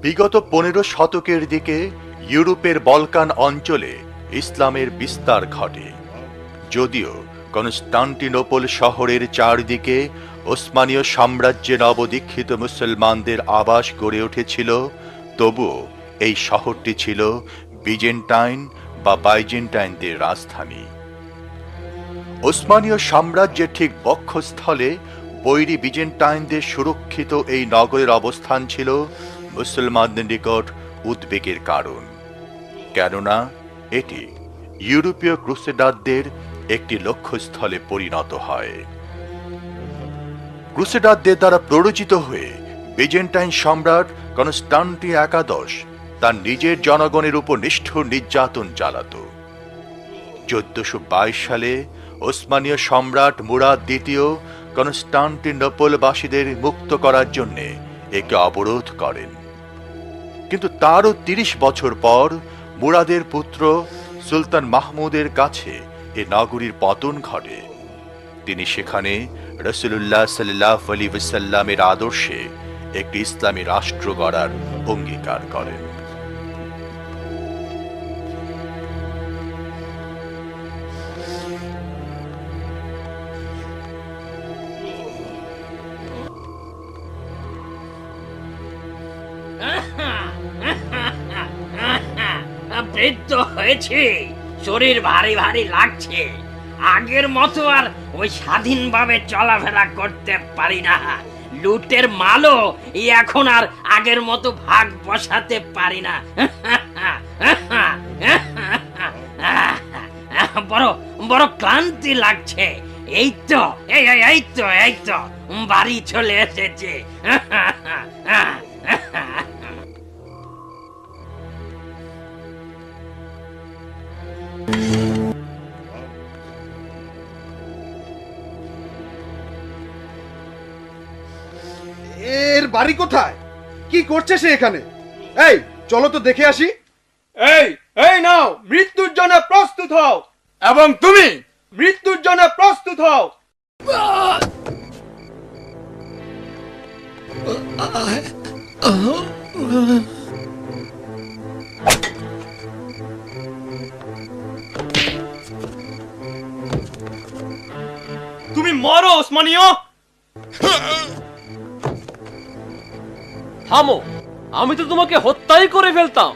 বিগত 15 শতকের দিকে ইউরোপের বলকান অঞ্চলে ইসলামের বিস্তার ঘটে। যদিও কনস্টান্টিনোপল শহরের চারদিকে ওসমানীয় সাম্রাজ্যে নবদীক্ষিত মুসলমানদের আবাস গড়ে উঠেছিল, তবুও এই শহরটি ছিল বিজেন্টাইন বা বাইজেন্টাইনদের রাজধানী। ওসমানীয় সাম্রাজ্যের ঠিক বক্ষস্থলে বৈরী বিজেন্টাইনদের সুরক্ষিত এই নগরের অবস্থান ছিল মুসলমানদের নিকট উদ্বেগের কারণ, কেননা এটি ইউরোপীয় ক্রুসেডারদের একটি লক্ষ্যস্থলে পরিণত হয়। ক্রুসেডারদের দ্বারা প্ররোচিত হয়ে বিজেন্টাইন সম্রাট কনস্টান্টিন একাদশ তার নিজের জনগণের উপর নিষ্ঠুর নির্যাতন চালাত। 1422 সালে ওসমানীয় সম্রাট মুরাদ দ্বিতীয় কনস্টান্টিনোপলবাসীদের মুক্ত করার জন্য একে অবরোধ করেন। কিন্তু তারও 30 বছর পর মুরাদের পুত্র সুলতান মাহমুদের কাছে এ নগরীর পতন ঘটে। তিনি সেখানে রাসূলুল্লাহ সাল্লাল্লাহু আলাইহি ওয়াসাল্লামের আদর্শে একটি ইসলামী রাষ্ট্র গড়ার অঙ্গীকার করেন। বৃদ্ধ হয়েছে, শরীর ভারী ভারী লাগছে। আগের মতো আর ওই স্বাধীনভাবে চলাফেরা করতে পারি না। লুটের মালও এখন আর আগের মতো ভাগ বসাতে পারি না। বড় বড় ক্লান্তি লাগছে। এই তো বাড়ি চলে এসেছে। এর বাড়ি কোথায়? কি করছে সে এখানে? এই চলো তো দেখে আসি। এই নাও, মৃত্যুর জন্য প্রস্তুত হও। এবং তুমি মৃত্যুর জন্য প্রস্তুত হও। মরো ওসমানীয়। থামো, আমি তো তোমাকে হত্যাই করে ফেলতাম।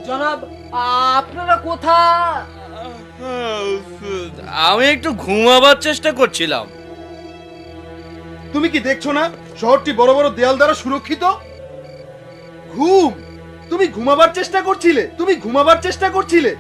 জনাব, আপনারা কোথায়? আমি একটু ঘুমাবার চেষ্টা করছিলাম। তুমি কি দেখছো না শহরটি বড় বড় দেয়াল দ্বারা সুরক্ষিত? ঘুম? তুমি ঘুমাবার চেষ্টা করছিলে, তুমি ঘুমাবার চেষ্টা করছিলে।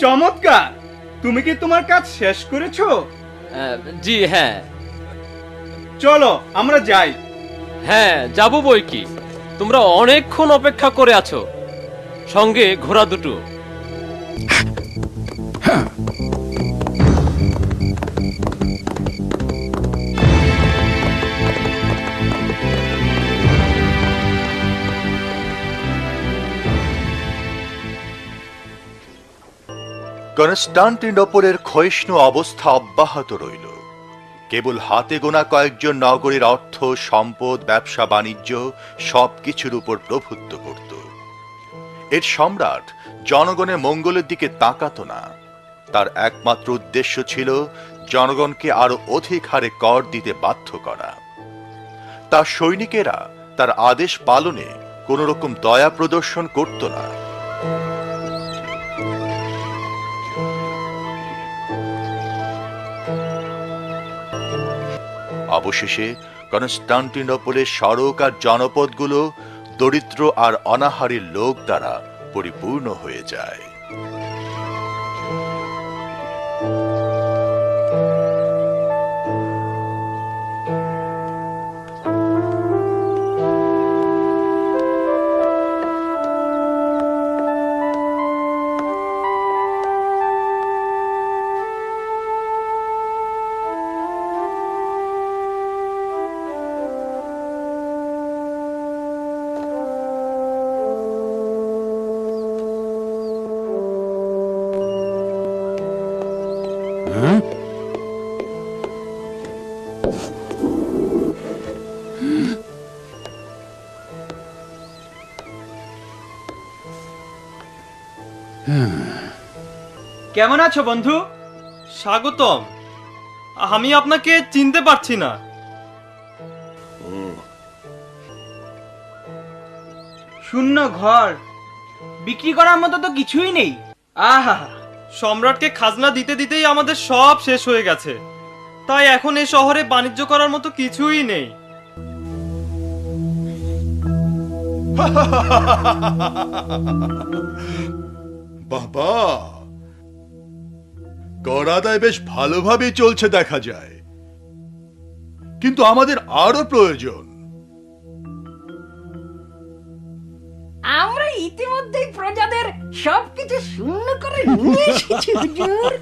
চমৎকার, তুমি কি তোমার কাজ শেষ করেছো? জি হ্যাঁ। চলো আমরা যাই। হ্যাঁ, যাবো বই কি। তোমরা অনেকক্ষণ অপেক্ষা করে আছো, সঙ্গে ঘোড়া দুটো। কনস্টান্টিনোপলের ক্ষয়িষ্ণু অবস্থা অব্যাহত রইল। কেবল হাতে গোনা কয়েকজন নগরীর অর্থ সম্পদ, ব্যবসা বাণিজ্য সবকিছুর উপর প্রভুত্ব করত। এর সম্রাট জনগণের মঙ্গলের দিকে তাকাতো না। তার একমাত্র উদ্দেশ্য ছিল জনগণকে আরো অধিক হারে কর দিতে বাধ্য করা। তার সৈনিকেরা তার আদেশ পালনে কোন রকম দয়া প্রদর্শন করত না। অবশেষে কনস্টান্টিনোপলের সড়ক আর জনপদগুলো দরিদ্র আর অনাহারী লোক দ্বারা পরিপূর্ণ হয়ে যায়। কেমন আছো বন্ধু? স্বাগতম। আমি আপনাকে চিনতে পারছি না। শূন্য ঘর, বিক্রি করার মতো তো কিছুই নেই। আহা, সম্রাটকে খাজনা দিতে দিতেই আমাদের সব শেষ হয়ে গেছে, তাই এখন এই শহরে বাণিজ্য করার মতো কিছুই নেই। বাবা, কর আদায় বেশ ভালোভাবেই চলছে দেখা যায়, কিন্তু আমাদের আরো প্রয়োজন। আমরা ইতিমধ্যেই প্রজাদের সবকিছু শূন্য করে নিয়ে এসেছি হুজুর।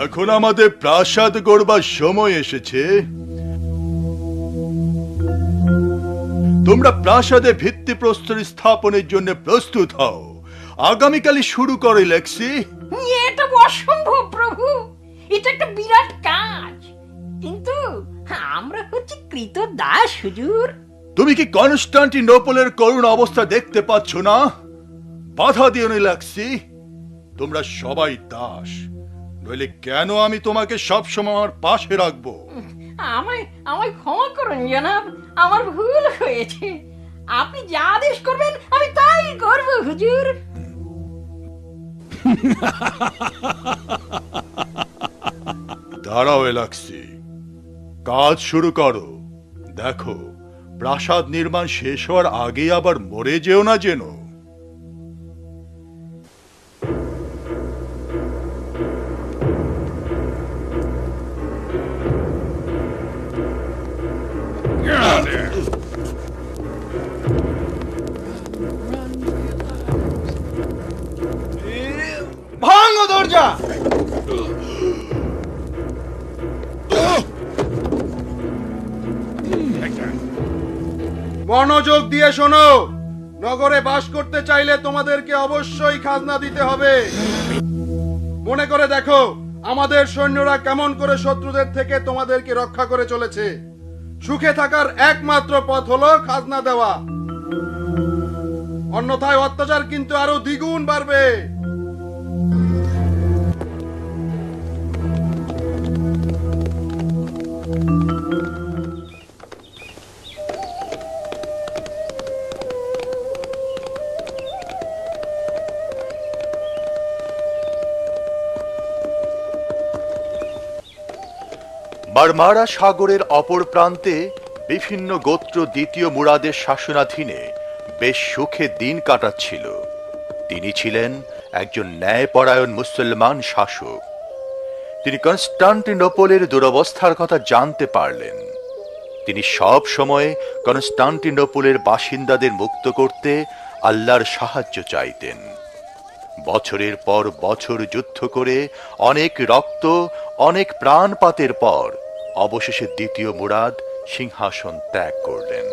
এখন আমাদের প্রাসাদ গড়বার সময় এসেছে। তোমরা প্রাসাদে ভিত্তিপ্রস্তর স্থাপনের জন্য প্রস্তুত হও। আগামীকালই শুরু করো লেক্সি। এটা অসম্ভব প্রভু, এটা একটা বিরাট কাজ, কিন্তু আমরা হচ্ছে কৃতদাস হুজুর। তুমি কি কনস্টান্টিনোপলের করুণ অবস্থা দেখতে পাচ্ছ না? বাধা দিও না লেক্সি, তোমরা সবাই দাস, নইলে কেন আমি তোমাকে সবসময় আমার পাশে রাখবো? আমায় আমায় ক্ষমা করুন জনাব, আমার ভুল হয়েছে। আপনি যা আদেশ করবেন আমি তাই করব হুজুর। দাঁড়াও লেক্সি, কাজ শুরু করো। দেখো, প্রাসাদ নির্মাণ শেষ হওয়ার আগে আবার মরে যেও না যেন। ভাঙো দরজা। মনোযোগ দিয়ে শোনো, নগরে বাস করতে চাইলে তোমাদেরকে অবশ্যই খাজনা দিতে হবে। মনে করে দেখো আমাদের সৈন্যরা কেমন করে শত্রুদের থেকে তোমাদেরকে রক্ষা করে চলেছে। সুখে থাকার একমাত্র পথ হলো খাজনা দেওয়া, অন্যথায় অত্যাচার কিন্তু আরো দ্বিগুণ বাড়বে। মারমারা সাগরের অপর প্রান্তে বিভিন্ন গোত্র দ্বিতীয় মুরাদের শাসনাধীনে বেশ সুখে দিন কাটাচ্ছিল। তিনি ছিলেন একজন ন্যায়পরায়ণ মুসলমান শাসক। তিনি কনস্টান্টিনোপলের দুরবস্থার কথা জানতে পারলেন। তিনি সব সময় কনস্টান্টিনোপলের বাসিন্দাদের মুক্ত করতে আল্লাহর সাহায্য চাইতেন। বছরের পর বছর যুদ্ধ করে অনেক রক্ত, অনেক প্রাণপাতের পর অবশেষে দ্বিতীয় মুরাদ সিংহাসন ত্যাগ করলেন।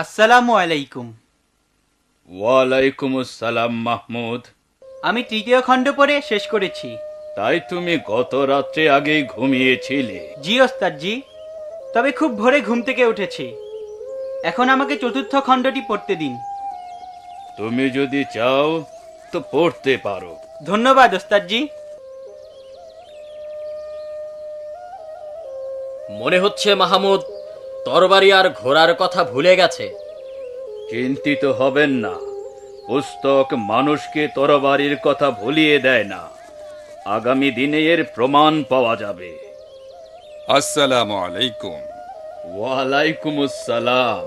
আসসালামু আলাইকুম। ওয়ালাইকুম আসসালাম মাহমুদ। আমি তৃতীয় খণ্ড পড়ে শেষ করেছি। তাই তুমি গত রাত্রে আগেই ঘুমিয়েছিলে? জি ওস্তাদ জি, তবে খুব ভোরে ঘুম থেকে উঠেছি। এখন আমাকে চতুর্থ খণ্ডটি পড়তে দিন। তুমি যদি চাও তো পড়তে পারো। ধন্যবাদ ওস্তাদ জি। মনে হচ্ছে মাহমুদ তরবারি আর ঘোড়ার কথা ভুলে গেছে। চিন্তিত হবেন না, পুস্তক মানুষকে তরবারির কথা ভুলিয়ে দেয় না। আগামী দিনে এর প্রমাণ পাওয়া যাবে। আসসালামু আলাইকুম। ওয়ালাইকুম আসসালাম।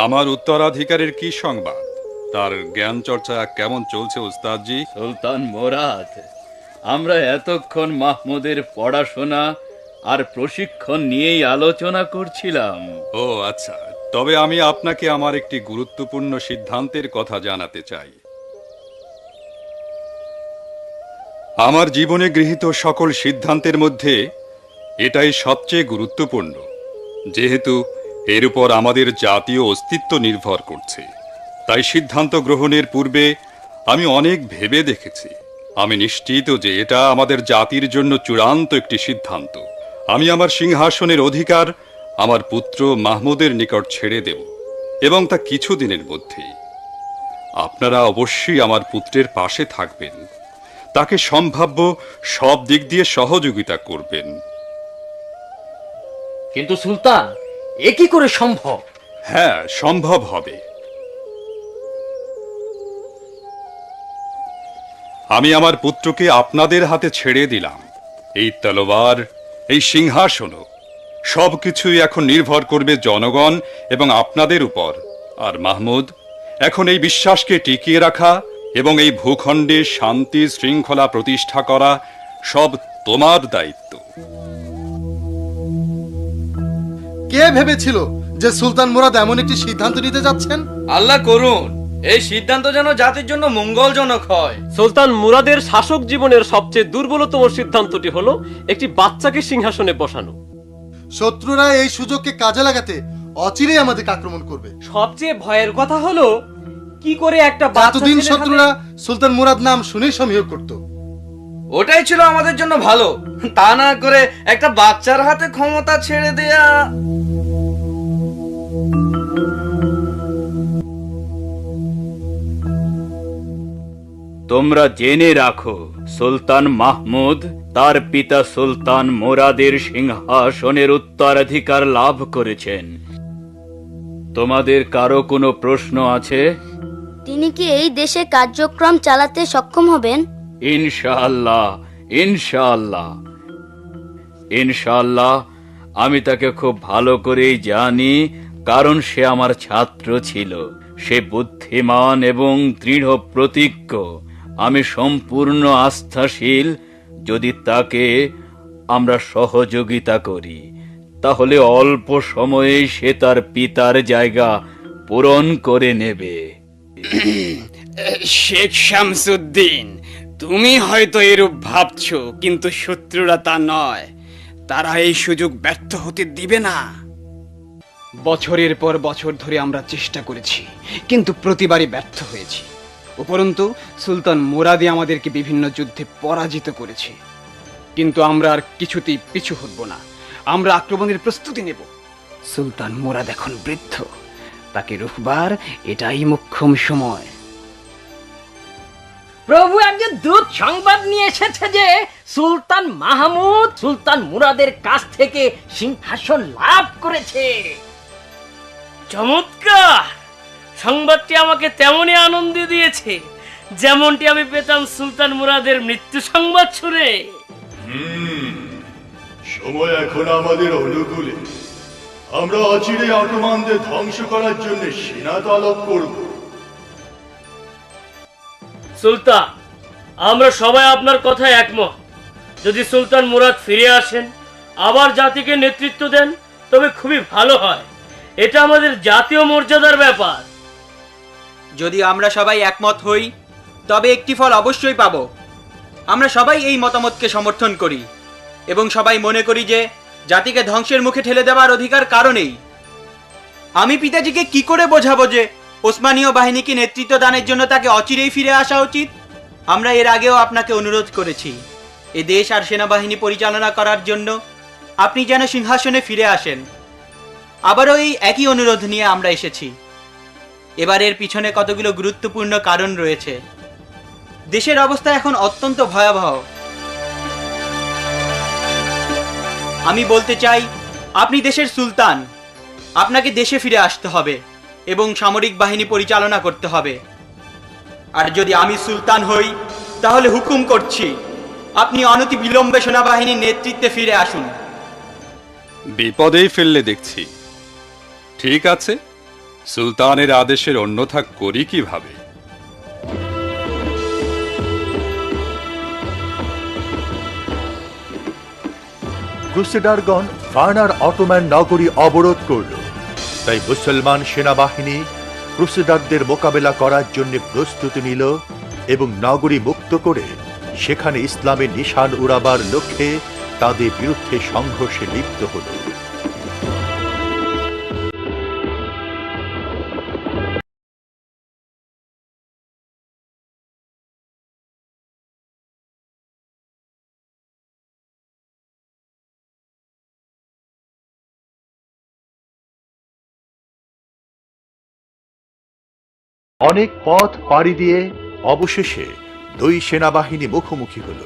আমার উত্তরাধিকারের কি সংবাদ? তার জ্ঞান চর্চা কেমন চলছে উস্তাদজি? সুলতান মোরাদ, আমরা এতক্ষণ মাহমুদের পড়াশোনা আর প্রশিক্ষণ নিয়েই আলোচনা করছিলাম। ও আচ্ছা, তবে আমি আপনাকে আমার একটি গুরুত্বপূর্ণ সিদ্ধান্তের কথা জানাতে চাই। আমার জীবনে গৃহীত সকল সিদ্ধান্তের মধ্যে এটাই সবচেয়ে গুরুত্বপূর্ণ, যেহেতু এর উপর আমাদের জাতীয় অস্তিত্ব নির্ভর করছে। তাই সিদ্ধান্ত গ্রহণের পূর্বে আমি অনেক ভেবে দেখেছি। আমি নিশ্চিত যে এটা আমাদের জাতির জন্য চূড়ান্ত একটি সিদ্ধান্ত। আমি আমার সিংহাসনের অধিকার আমার পুত্র মাহমুদের নিকট ছেড়ে দেব, এবং তা কিছুদিনের মধ্যেই। আপনারা অবশ্যই আমার পুত্রের পাশে থাকবেন, তাকে সম্ভাব্য সব দিক দিয়ে সহযোগিতা করবেন। কিন্তু সুলতান, এ কি করে সম্ভব? হ্যাঁ, সম্ভব হবে। আমি আমার পুত্রকে আপনাদের হাতে ছেড়ে দিলাম। এই তলোয়ার, এই সিংহাসনও সবকিছুই এখন নির্ভর করবে জনগণ এবং আপনাদের উপর। আর মাহমুদ, এখন এই বিশ্বাসকে টিকিয়ে রাখা এবং এই ভূখণ্ডে শান্তি শৃঙ্খলা প্রতিষ্ঠা করা সব তোমার দায়িত্ব। কে ভেবেছিল যে সুলতান মুরাদ এমন একটি সিদ্ধান্ত নিতে যাচ্ছেন? আল্লাহ করুন এই সিদ্ধান্ত যেন জাতির জন্য মঙ্গলজনক হয়। সুলতান মুরাদের শাসক জীবনের সবচেয়ে দুর্বলতম সিদ্ধান্তটি হলো একটি বাচ্চাকে সিংহাসনে বসানো। শত্রুরা এই সুযোগকে কাজে লাগাতে অচিরেই আমাদেরকে আক্রমণ করবে। সবচেয়ে ভয়ের কথা হলো কি করে একটা এতদিন শত্রুরা সুলতান মুরাদ নাম শুনেই সমীহ করত। ওটাই ছিল আমাদের জন্য ভালো, তা না করে একটা বাচ্চার হাতে ক্ষমতা ছেড়ে দেয়া। তোমরা জেনে রাখো, সুলতান মাহমুদ তার পিতা সুলতান মুরাদের সিংহাসনের উত্তরাধিকার লাভ করেছেন। তোমাদের কারো কোনো প্রশ্ন আছে? তিনি কি এই দেশে কার্যক্রম চালাতে সক্ষম হবেন? ইনশাআল্লাহ, ইনশাআল্লাহ, ইনশাআল্লাহ। আমি তাকে খুব ভালো করেই জানি, কারণ সে আমার ছাত্র ছিল। সে বুদ্ধিমান এবং দৃঢ় প্রতিজ্ঞ। আমি সম্পূর্ণ আস্থাশীল। যদি তাকে আমরা সহযোগিতা করি, তাহলে অল্প সময়ে সে তার পিতার জায়গা পূরণ করে নেবে। শেখ শামসুদ্দিন, তুমি হয়তো এরূপ ভাবছো, কিন্তু শত্রুরা তা নয়। তারা এই সুযোগ ব্যর্থ হতে দিবে না। বছরের পর বছর ধরে আমরা চেষ্টা করেছি, কিন্তু প্রতিবারই ব্যর্থ হয়েছি। উপরন্তু সুলতান মুরাদি আমাদেরকে বিভিন্ন যুদ্ধে পরাজিত করেছে। কিন্তু আমরা আর কিছুতেই পিছু হটব না। আমরা আক্রমণের প্রস্তুতি নেব। সুলতান মুরাদ এখন বৃদ্ধ, তাকে রুখবার এটাই মোক্ষম সময়। প্রভু একজন দূত সংবাদ নিয়ে এসেছে যে সুলতান মাহমুদ সুলতান মুরাদের কাছ থেকে সিংহাসন লাভ করেছে। চমৎকার! সংবাদটি আমাকে তেমনই আনন্দ দিয়েছে যেমনটি আমি পেতাম সুলতান মুরাদের মৃত্যু সংবাদ শুনে। সময় এখন আমাদের অনুকূলে। আমরা অচিরে অটোমানদের ধ্বংস করার জন্য সেনা তলব করব। সুলতান, আমরা সবাই আপনার কথায় একমত। যদি সুলতান মুরাদ ফিরে আসেন, আবার জাতিকে নেতৃত্ব দেন, তবে খুবই ভালো হয়। এটা আমাদের জাতীয় মর্যাদার ব্যাপার। যদি আমরা সবাই একমত হই, তবে একটি ফল অবশ্যই পাব। আমরা সবাই এই মতামতকে সমর্থন করি এবং সবাই মনে করি যে জাতিকে ধ্বংসের মুখে ঠেলে দেওয়ার অধিকার কারণেই। আমি পিতাজিকে কি করে বোঝাবো যে ওসমানীয় বাহিনীকে নেতৃত্ব দানের জন্য তাকে অচিরেই ফিরে আসা উচিত? আমরা এর আগেও আপনাকে অনুরোধ করেছি, এ দেশ আর সেনাবাহিনী পরিচালনা করার জন্য আপনি যেন সিংহাসনে ফিরে আসেন। আবারও এই একই অনুরোধ নিয়ে আমরা এসেছি। এবার এর পিছনে কতগুলো গুরুত্বপূর্ণ কারণ রয়েছে। দেশের অবস্থা এখন অত্যন্ত ভয়াবহ। আমি বলতে চাই, আপনি দেশের সুলতান। আপনাকে দেশে ফিরে আসতে হবে এবং সামরিক বাহিনী পরিচালনা করতে হবে। আর যদি আমি সুলতান হই, তাহলে হুকুম করছি, আপনি অনতি বিলম্বে সেনাবাহিনীর নেতৃত্বে ফিরে আসুন। বিপদেই ফেললে দেখছি। ঠিক আছে, সুলতানের আদেশের অন্যথা করি কিভাবে? ক্রুসেডারগণ ফার্নার অটোম্যান নগরী অবরোধ করল। তাই মুসলমান সেনাবাহিনী ক্রুসেডারদের মোকাবেলা করার জন্য প্রস্তুতি নিল এবং নগরী মুক্ত করে সেখানে ইসলামের নিশান উড়াবার লক্ষ্যে তাদের বিরুদ্ধে সংঘর্ষে লিপ্ত হল। অনেক পথ পাড়ি দিয়ে অবশেষে দুই সেনাবাহিনী মুখোমুখি হল।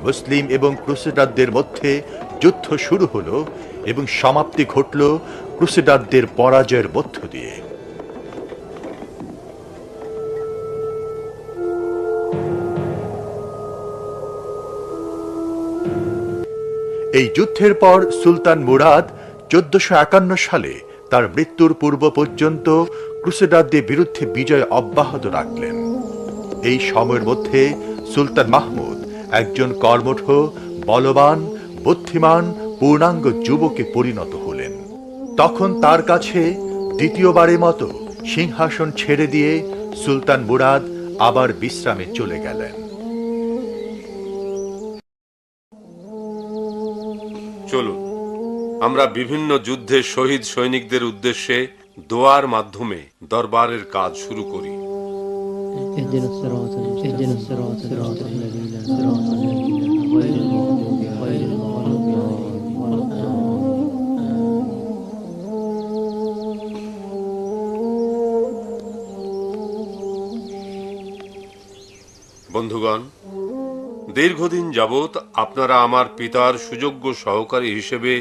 মুসলিম এবং ক্রুসেডারদের মধ্যে যুদ্ধ শুরু হলো এবং সমাপ্তি ঘটল ক্রুসেডারদের পরাজয়ের মধ্য দিয়ে। এই যুদ্ধের পর সুলতান মুরাদ 1451 সালে তার মৃত্যুর পূর্ব পর্যন্ত ক্রুসেডারদের বিরুদ্ধে বিজয় অব্যাহত রাখলেন। এই সময়ের মধ্যে সুলতান মাহমুদ একজন কর্মঠ, বলবান, বুদ্ধিমান, পূর্ণাঙ্গ যুবকে পরিণত হলেন। তখন তার কাছে দ্বিতীয়বারের মতো সিংহাসন ছেড়ে দিয়ে সুলতান মুরাদ আবার বিশ্রামে চলে গেলেন। চলুন আমরা বিভিন্ন যুদ্ধে শহীদ সৈনিকদের উদ্দেশ্যে দোয়ার মাধ্যমে দরবারের কাজ শুরু করি। বন্ধুগণ, দীর্ঘদিন যাবৎ আপনারা আমার পিতার সুযোগ্য সহকারী হিসেবে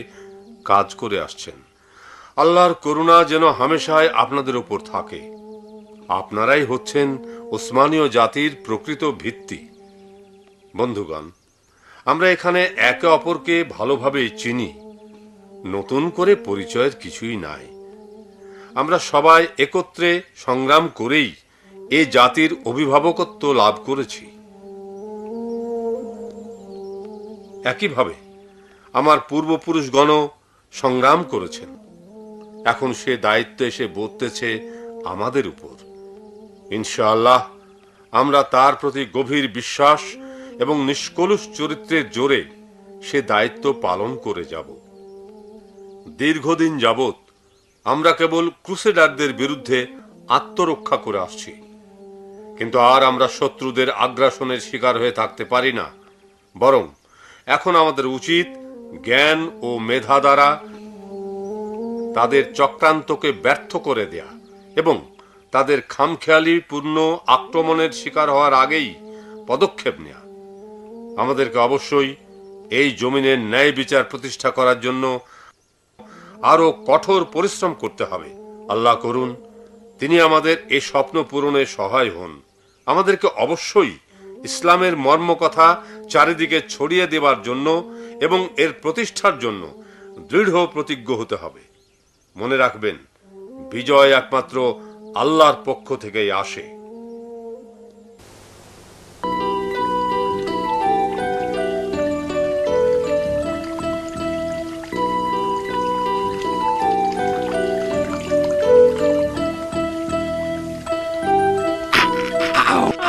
কাজ করে আসছেন। আল্লাহর করুণা যেন হামেশায় আপনাদের উপর থাকে। আপনারাই হচ্ছেন ওসমানীয় জাতির প্রকৃত ভিত্তি। বন্ধুগণ, আমরা এখানে একে অপরকে ভালোভাবে চিনি, নতুন করে পরিচয়ের কিছুই নাই। আমরা সবাই একত্রে সংগ্রাম করেই এ জাতির অভিভাবকত্ব লাভ করেছি। একইভাবে আমার পূর্বপুরুষগণও সংগ্রাম করেছেন। এখন সে দায়িত্ব এসে বর্তেছে আমাদের উপর। ইনশাআল্লাহ আমরা তার প্রতি গভীর বিশ্বাস এবং নিষ্কলুষ চরিত্রের জোরে সে দায়িত্ব পালন করে যাব। দীর্ঘদিন যাবৎ আমরা কেবল ক্রুসেডারদের বিরুদ্ধে আত্মরক্ষা করে আসছি, কিন্তু আর আমরা শত্রুদের আগ্রাসনের শিকার হয়ে থাকতে পারি না। বরং এখন আমাদের উচিত জ্ঞান ও মেধা দ্বারা তাদের চক্রান্তকে ব্যর্থ করে দেয়া এবং তাদের খামখেয়ালিপূর্ণ আক্রমণের শিকার হওয়ার আগেই পদক্ষেপ নেয়া। আমাদেরকে অবশ্যই এই জমিনের ন্যায় বিচার প্রতিষ্ঠা করার জন্য আরো কঠোর পরিশ্রম করতে হবে। আল্লাহ করুন তিনি আমাদের এই স্বপ্ন পূরণে সহায় হন। আমাদেরকে অবশ্যই ইসলামের মর্মকথা চারিদিকে ছড়িয়ে দেবার জন্য এবং এর প্রতিষ্ঠার জন্য দৃঢ় প্রতিজ্ঞ হতে হবে। মনে রাখবেন, বিজয় একমাত্র আল্লাহর পক্ষ থেকেই আসে।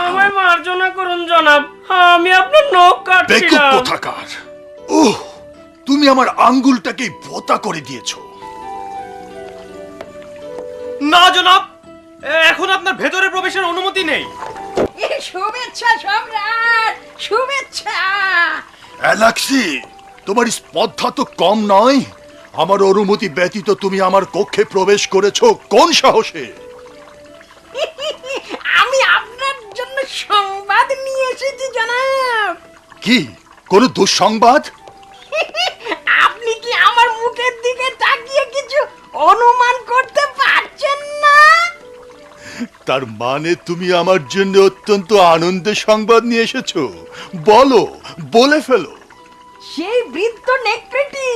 আমায় মার্জনা করুন জনাব, আমি আপনার নখ কাটছিলাম। কোথাকার! ওহ, তুমি আমার আঙ্গুলটাকে ভোঁতা করে দিয়েছো। না জনাব, এখন আপনার ভেতরে প্রবেশের অনুমতি নেই। শুভেচ্ছা সম্রাট, শুভেচ্ছা। অ্যালেক্সি, তোমার স্পর্ধা তো কম নয়। আমার অনুমতি ব্যতীত তুমি আমার কক্ষে প্রবেশ করেছো কোন সাহসে? আমি আপনার জন্য সংবাদ নিয়ে এসেছি জনাব। কি, কোন দুঃসংবাদ? আপনি কি আমার মুখের দিকে তাকিয়ে কিছু অনুমান করতে পারছেন না? তার মানে তুমি আমার জন্য অত্যন্ত আনন্দের সংবাদ নিয়ে এসেছো। বলো, বলে ফেলো। সেই বৃদ্ধ নেকড়েটি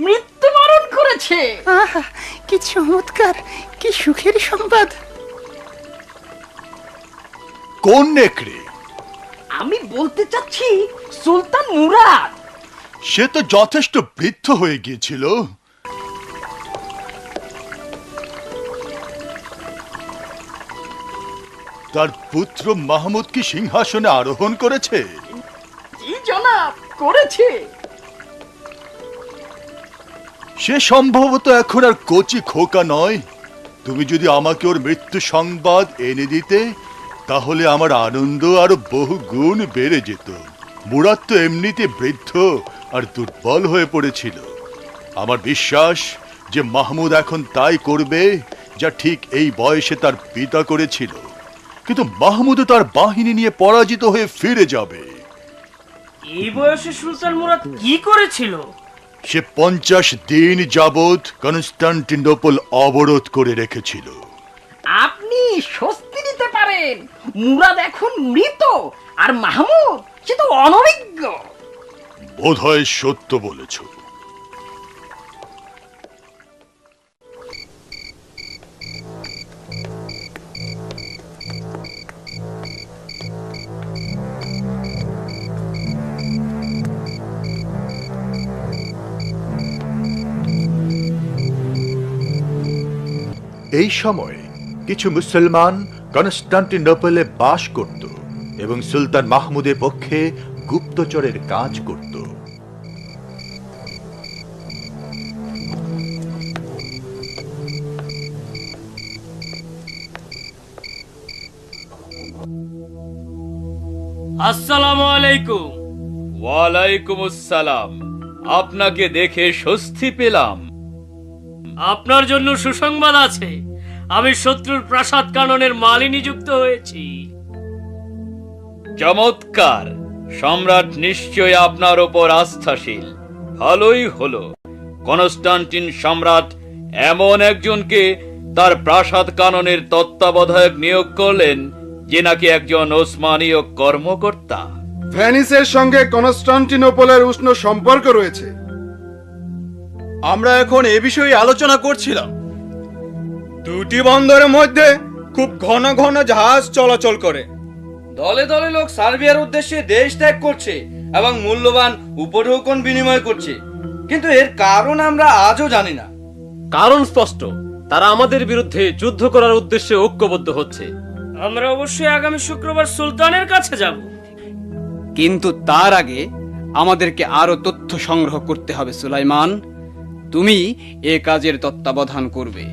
মৃত্যুবরণ করেছে। কি চমৎকার, কি সুখের সংবাদ। কোন নেকড়ে? আমি বলতে চাচ্ছি সুলতান মুরাদ। সে তো যথেষ্ট বৃদ্ধ হয়ে গিয়েছিল। তার পুত্র মাহমুদ কি সিংহাসনে আরোহণ করেছে? জি জনাব, করেছে। সে সম্ভবত এখন আর কচি খোকা নয়। তুমি যদি আমাকে ওর মৃত্যু সংবাদ এনে দিতে, তাহলে আমার আনন্দ আরো বহু গুণ বেড়ে যেত। মুরাদ তো এমনিতে বৃদ্ধ আর দুর্বল হয়ে পড়েছিল। আমার বিশ্বাস যে মাহমুদ এখন তাই করবে যা ঠিক এই বয়সে তার পিতা করেছিল। কিন্তু মাহমুদ তার বাহিনী নিয়ে পরাজিত হয়ে ফিরে যাবে। এই বয়সে সুলতান মুরাদ কি করেছিল? সে 50 দিন যাবৎ কনস্টান্টিনোপল অবরোধ করে রেখেছিল। আপনি স্বস্তি দিতে পারেন, মুরাদ এখন মৃত, আর মাহমুদ সে তো অনভিজ্ঞ। বোধহয় সত্য বলেছ। এই সময় কিছু মুসলমান কনস্টান্টিনোপলে বাস করত এবং সুলতান মাহমুদের পক্ষে গুপ্তচরের কাজ করত। আসসালামু আলাইকুম। ওয়ালাইকুম আসসালাম। আপনাকে দেখে স্বস্তি পেলাম। আপনার জন্য সুসংবাদ আছে, আমি শত্রুর প্রাসাদ কাননের মালি নিযুক্ত হয়েছি। চমৎকার! সম্রাট নিশ্চয় আপনার ওপর আস্থাশীল। ভালোই হলো, কনস্টান্টিন সম্রাট এমন একজনকে তার প্রাসাদ কাননের তত্ত্বাবধায়ক নিয়োগ করলেন যে নাকি একজন ওসমানীয় কর্মকর্তা। ভেনিসের সঙ্গে কনস্টান্টিনোপলের উষ্ণ সম্পর্ক রয়েছে। আমরা এখন এ বিষয়ে আলোচনা করছিলাম। দুটি বন্দরের মধ্যে খুব ঘন ঘন জাহাজ চলাচল করে। দলে দলে লোক সার্বিয়ার উদ্দেশ্যে দেশ ত্যাগ করছে এবং মূল্যবান উপঢৌকন বিনিময় করছে, কিন্তু এর কারণ আমরা আজও জানি না। কারণ স্পষ্ট, তারা আমাদের বিরুদ্ধে যুদ্ধ করার উদ্দেশ্যে ঐক্যবদ্ধ হচ্ছে। আমরা অবশ্যই আগামী শুক্রবার সুলতানের কাছে যাব, কিন্তু তার আগে আমাদেরকে আরো তথ্য সংগ্রহ করতে হবে। সুলাইমান, তুমি এ কাজের তত্ত্বাবধান করবে।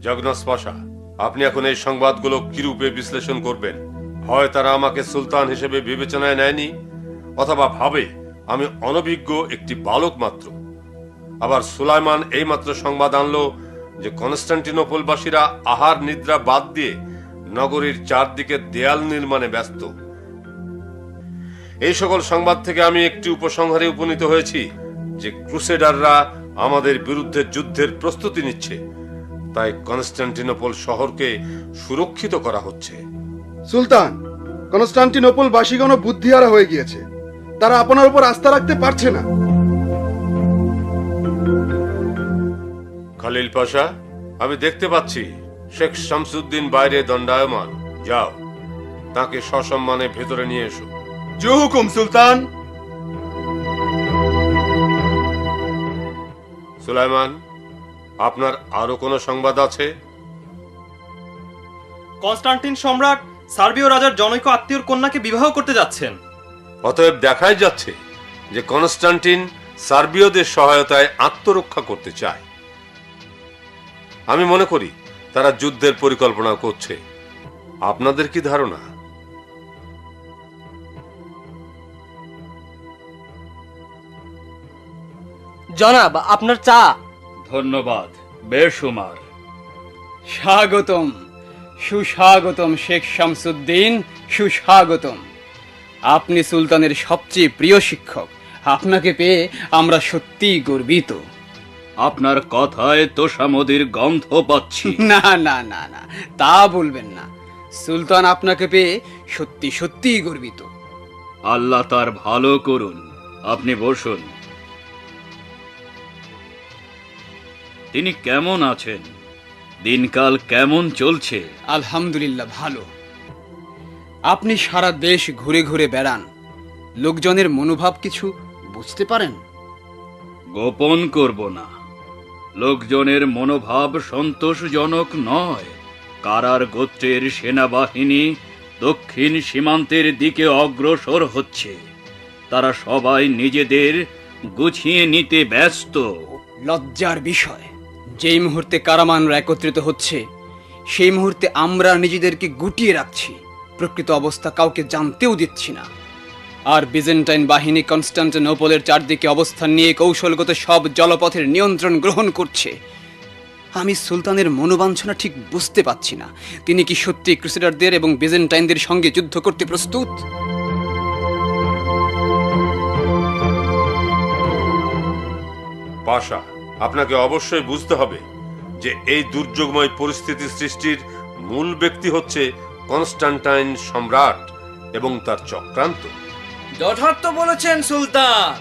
জগন্নাথ পাশা, আপনি এখন এই সংবাদগুলো কিরূপে বিশ্লেষণ করবেন? হয় তারা আমাকে সুলতান হিসেবে বিবেচনায় নেয়নি, অথবা ভাবে আমি অনভিজ্ঞ একটি বালক মাত্র। আবার সুলাইমান এইমাত্র সংবাদ আনলো যে কনস্টান্টিনোপলবাসীরা আহার নিদ্রা বাদ দিয়ে নগরীর চারদিকে দেয়াল নির্মাণে ব্যস্ত। এই সকল সংবাদ থেকে আমি একটি উপসংহারে উপনীত হয়েছি যে ক্রুসেডাররা আমাদের বিরুদ্ধে যুদ্ধের প্রস্তুতি নিচ্ছে, তাই কনস্টান্টিনোপল শহরকে সুরক্ষিত করা হচ্ছে। সুলতান, কনস্টান্টিনোপল বাসীগণ বুদ্ধিহারা হয়ে গিয়েছে, তারা আপনার উপর আস্থা রাখতে পারছে না। খালিল পাশা, আমি দেখতে পাচ্ছি শেখ শামসুদ্দিন বাইরে দণ্ডায়মান। যাও, তাকে সসম্মানে ভেতরে নিয়ে এসো। জো হুকুম সুলতান। সুলাইমান, আপনার আরো কোনো সংবাদ আছে? কনস্টান্টিন সম্রাট সার্বীয় রাজার জনৈক আত্মীয়র কন্যাকে বিবাহ করতে যাচ্ছেন। অতএব দেখাই যাচ্ছে যে কনস্টান্টিন সার্বীয়দের সহায়তায় আত্মরক্ষা করতে চায়। আমি মনে করি তারা যুদ্ধের পরিকল্পনা করছে। আপনাদের কি ধারণা? জনাব, আপনার চা। ধন্যবাদ, বেশুমার। স্বাগতম, সুস্বাগতম শেখ শামসুদ্দিন, সুস্বাগতম। আপনি সুলতানের সবচেয়ে প্রিয় শিক্ষক। আপনাকে পেয়ে আমরা সত্যিই গর্বিত। আপনার কথায় তোষামদির গন্ধ পাচ্ছি। না না না না, তা বলবেন না। সুলতান আপনাকে পেয়ে সত্যি সত্যিই গর্বিত। আল্লাহ তার ভালো করুন। আপনি বসুন। তিনি কেমন আছেন? দিনকাল কেমন চলছে? আলহামদুলিল্লাহ, ভালো। আপনি সারা দেশ ঘুরে ঘুরে বেড়ান, লোকজনের মনোভাব কিছু বুঝতে পারেন? গোপন করব না, লোকজনের মনোভাব সন্তোষজনক নয়। কারার গোত্রের সেনাবাহিনী দক্ষিণ সীমান্তের দিকে অগ্রসর হচ্ছে। তারা সবাই নিজেদের গুছিয়ে নিতে ব্যস্ত। লজ্জার বিষয়, যেই মুহূর্তে কারামানরা একত্রিত হচ্ছে সেই মুহূর্তে আমরা নিজেদেরকে গুটিয়ে রাখছি, প্রকৃত অবস্থা কাউকে জানতেও দিচ্ছি না। আর বিজেন্টাইন বাহিনী কনস্টান্টিনোপলের চারদিকে অবস্থান নিয়ে কৌশলগত সব জলপথের নিয়ন্ত্রণ গ্রহণ করছে। আমি সুলতানের মনোবাঞ্ছনা ঠিক বুঝতে পারছি না। তিনি কি সত্যি ক্রুসেডারদের এবং বিজেন্টাইনদের সঙ্গে যুদ্ধ করতে প্রস্তুত? পাশা, আপনাকে অবশ্যই বুঝতে হবে যে এই দুর্যোগময় পরিস্থিতি সৃষ্টির মূল ব্যক্তি হচ্ছে কনস্টান্টাইন সম্রাট এবং তার চক্রান্ত। যথার্থ বলেছেন সুলতান।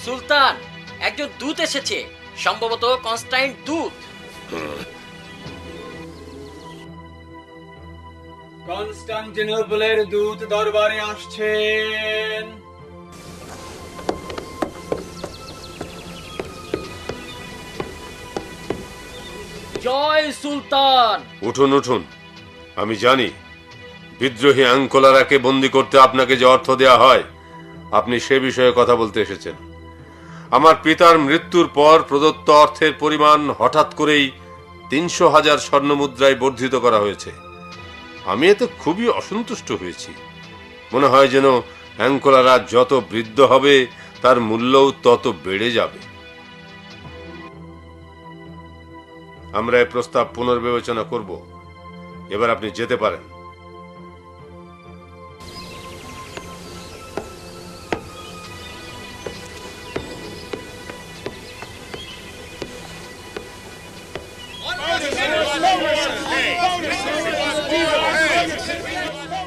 সুলতান, একজন দূত এসেছে, সম্ভবত কনস্টাইন দূত। কনস্টান্টিনোপলের দূত দরবারে আসছেন। জয় সুলতান। উঠুন উঠুন, আমি জানি বিদ্রোহী আঙ্কোলারাকে বন্দী করতে আপনাকে যে অর্থ দেয়া হয়, আপনি সে বিষয়ে কথা বলতে এসেছেন। আমার পিতার মৃত্যুর পর প্রদত্ত অর্থের পরিমাণ হঠাৎ করেই ৩০০,০০০ স্বর্ণমুদ্রায় বর্ধিত করা হয়েছে। আমি এতে খুবই অসন্তুষ্ট হয়েছি। মনে হয় যেন অ্যাঙ্কোলারা যত বৃদ্ধ হবে তার মূল্যও তত বেড়ে যাবে। আমরা এই প্রস্তাব পুনর্বিবেচনা করব। এবার আপনি যেতে পারেন।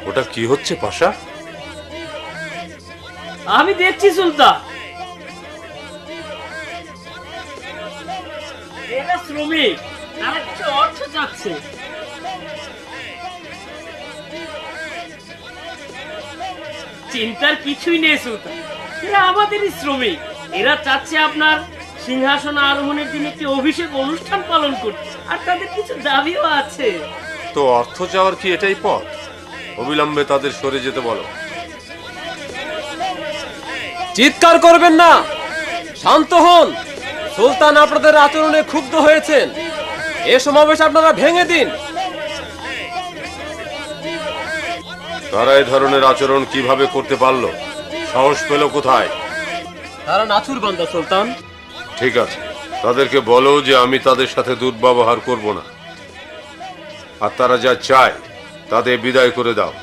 ওটা কি হচ্ছে পাশা? আমি দেখছি সুলতান, এরা শ্রমিক, তারা কিছু অর্থ চাচ্ছে। চিন্তার কিছুই নেই সুলতান, এরা আমাদেরই শ্রমিক। এরা চাচ্ছে আপনার সিংহাসন আরোহণের দিন একটি অভিষেক অনুষ্ঠান পালন করতে, আর তাদের কিছু দাবিও আছে। তো অর্থ চাওয়ার কি এটাই পথ? অবিলম্বে তাদের সরে যেতে বলো। চিৎকার করবেন না, শান্ত হন। সুলতান আপনাদের আচরণে ক্ষুব্ধ হয়েছেন। এ সমাবেশ আপনারা ভেঙে দিন। তারা এই ধরনের আচরণ কিভাবে করতে পারলো? সাহস পেল কোথায়? তারা নাছুর বান্দা সুলতান। ঠিক আছে, তাদেরকে বলো যে আমি তাদের সাথে দুর্ব্যবহার করব না, আর তারা যা চায় তাদের বিদায় করে দাও।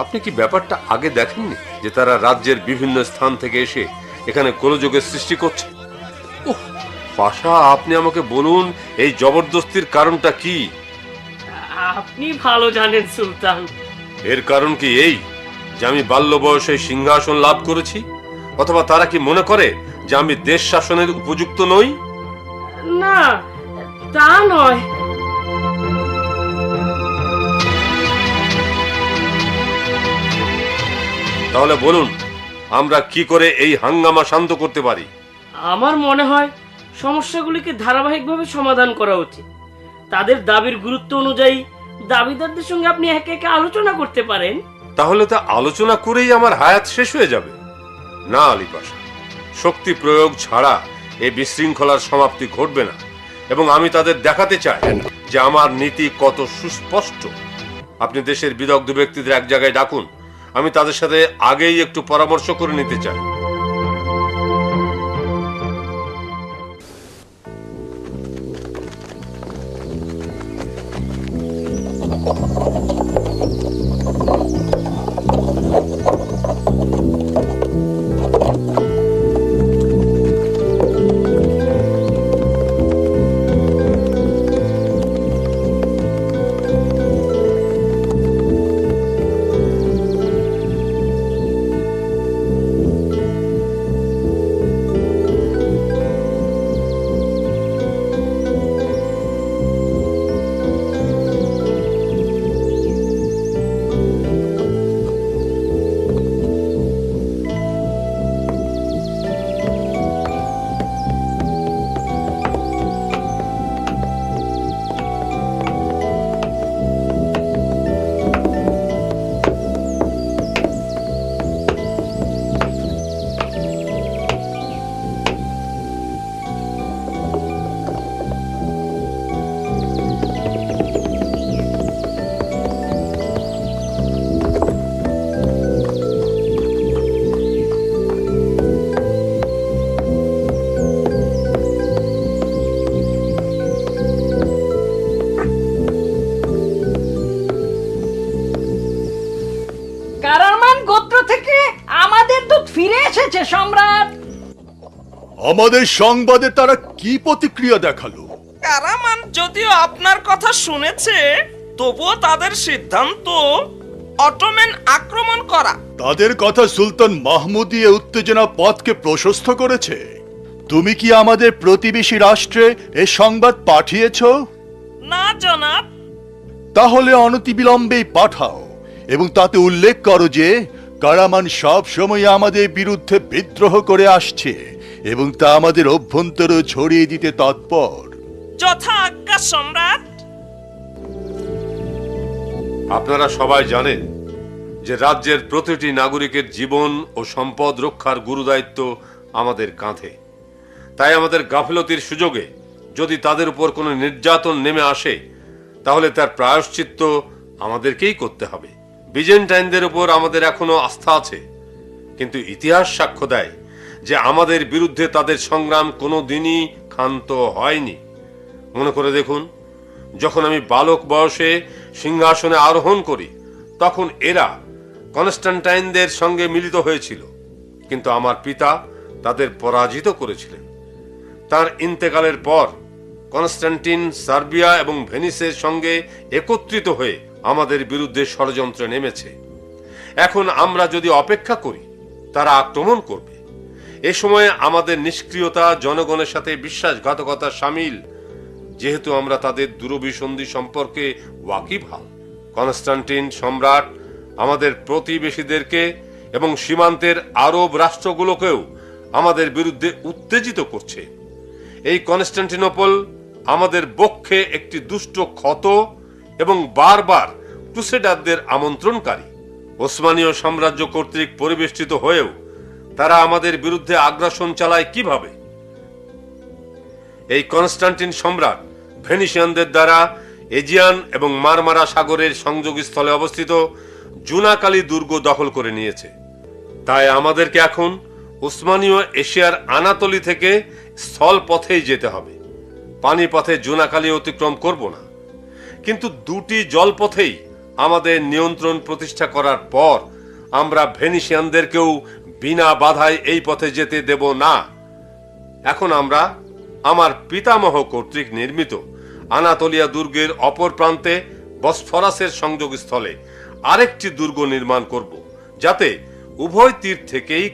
আপনি কি ব্যাপারটা আগে দেখেননি যে তারা রাজ্যের বিভিন্ন স্থান থেকে এসে এখানে গোলযোগের সৃষ্টি করছে? ওহ পাশা, আপনি আমাকে বলুন এই জবরদস্তির কারণটা কি? আপনি ভালো জানেন সুলতান। এর কারণ কি এই যে আমি বাল্য বয়সে সিংহাসন লাভ করেছি? অথবা তারা কি মনে করে যে আমি দেশ শাসনের উপযুক্ত নই? না, তা নয়। তাহলে বলুন আমরা কি করে এই হাঙ্গামা শান্ত করতে পারি? আমার মনে হয় সমস্যাগুলিকে ধারাবাহিকভাবে সমাধান করা উচিত। তাদের দাবির গুরুত্ব অনুযায়ী দাবিদারদের সঙ্গে আপনি একে একে আলোচনা করতে পারেন। তাহলে তা আলোচনা করেই আমার হায়াত শেষ হয়ে যাবে? না আলী পাশা, শক্তি প্রয়োগ ছাড়া এই বিশৃঙ্খলার সমাপ্তি ঘটবে না, এবং আমি তাদের দেখাতে চাই যে আমার নীতি কত সুস্পষ্ট। আপনি দেশের বিদগ্ধ ব্যক্তিদের এক জায়গায় ডাকুন, আমি তাদের সাথে আগেই একটু পরামর্শ করে নিতে চাই। আমাদের সংবাদে তারা কি প্রতিক্রিয়া দেখালো? কারামান যদিও আপনার কথা শুনেছে, তবুও তাদের সিদ্ধান্ত অটোম্যান আক্রমণ করা। তাদের কথা সুলতান মাহমুদী এ উত্তেজনা পথকে প্রশস্ত করেছে। তুমি কি আমাদের প্রতিবেশী রাষ্ট্রে এ সংবাদ পাঠিয়েছ? না জনাব। তাহলে অনতিবিলম্বেই পাঠাও এবং তাতে উল্লেখ করো যে কারামান সব সময় আমাদের বিরুদ্ধে বিদ্রোহ করে আসছে এবং তা আমাদের অভ্যন্তরে ছড়িয়ে দিতে তৎপর। যথা আজ্ঞা সম্রাট। আপনারা সবাই জানেন যে রাজ্যের প্রতিটি নাগরিকের জীবন ও সম্পদ রক্ষার গুরুদায়িত্ব আমাদের কাঁধে। তাই আমাদের গাফিলতির সুযোগে যদি তাদের উপর কোনো নির্যাতন নেমে আসে, তাহলে তার প্রায়শ্চিত্ত আমাদেরকেই করতে হবে। বিজেন্টাইনদের উপর আমাদের এখনো আস্থা আছে, কিন্তু ইতিহাস সাক্ষ্য দেয় যে আমাদের বিরুদ্ধে তাদের সংগ্রাম কোনো দিনই ক্ষান্ত হয়নি। মনে করে দেখুন, যখন আমি বালক বয়সে সিংহাসনে আরোহণ করি, তখন এরা কনস্ট্যান্টাইনদের সঙ্গে মিলিত হয়েছিল, কিন্তু আমার পিতা তাদের পরাজিত করেছিলেন। তার ইন্তেকালের পর কনস্ট্যান্টিন সার্বিয়া এবং ভেনিসের সঙ্গে একত্রিত হয়ে আমাদের বিরুদ্ধে ষড়যন্ত্রে নেমেছে। এখন আমরা যদি অপেক্ষা করি, তারা আক্রমণ করবে। এ সময়ে আমাদের নিষ্ক্রিয়তা জনগণের সাথে বিশ্বাসঘাতকতা সামিল, যেহেতু আমরা তাদের দূরভিসন্ধি সম্পর্কে ওয়াকিবহাল। কনস্ট্যান্টিন সম্রাট আমাদের প্রতিবেশীদেরকে এবং সীমান্তের আরব রাষ্ট্রগুলোকেও আমাদের বিরুদ্ধে উত্তেজিত করছে। এই কনস্ট্যান্টিনোপল আমাদের বক্ষে একটি দুষ্ট ক্ষত এবং বারবার ক্রুসেডারদের আমন্ত্রণকারী। ওসমানীয় সাম্রাজ্য কর্তৃক পরিবেষ্টিত হয়েও তারা আমাদের বিরুদ্ধে আগ্রাসন চালায় কিভাবে? এই কনস্ট্যান্টিন সম্রাট ভেনিসিয়ানদের দ্বারা এজিয়ান এবং মারমারা সাগরের সংযোগস্থলে অবস্থিত জুনাকালি দুর্গ দখল করে নিয়েছে। তাই আমাদেরকে এখন উসমানীয় এশিয়ার আনাতলি থেকে স্থল পথেই যেতে হবে। পানি পথে জুনাকালি অতিক্রম করব না, কিন্তু দুটি জলপথেই আমাদের নিয়ন্ত্রণ প্রতিষ্ঠা করার পর আমরা ভেনিসিয়ানদেরকেও বিনা বাধায় এই পথে যেতে দেব না। এখন আমরা আমার পিতামহ কর্তৃক নির্মিত আনাতোলিয়া দুর্গের অপর প্রান্তে বসফরাসের সংযোগস্থলে আরেকটি দুর্গ নির্মাণ করব, যাতে উভয় তীর থেকেই